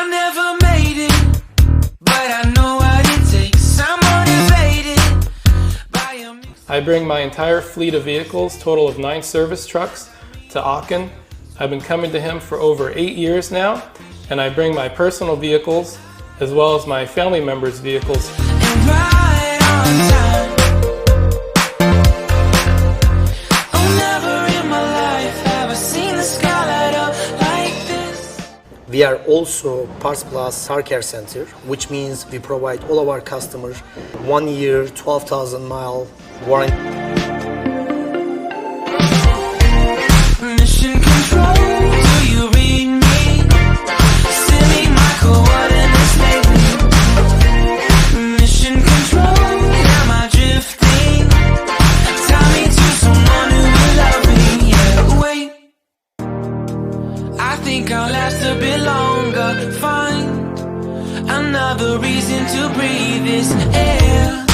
I never made it, but I know what it takes. I'm motivated by a mix. I bring my entire fleet of vehicles, total of 9 service trucks, to Akins. I've been coming to him for over 8 years now, and I bring my personal vehicles as well as my family members' vehicles. And right on time. Oh, never in my life have I seen the sky light up like this. We are also Parts Plus Car Care Center, which means we provide all of our customers 1 year, 12,000 mile warranty. Mission control, do you read me? Send me my coordinates lately. Mission control, am I drifting? Tie me to someone who will love me. Yeah, wait, I think I'll last a bit longer. Find another reason to breathe this air.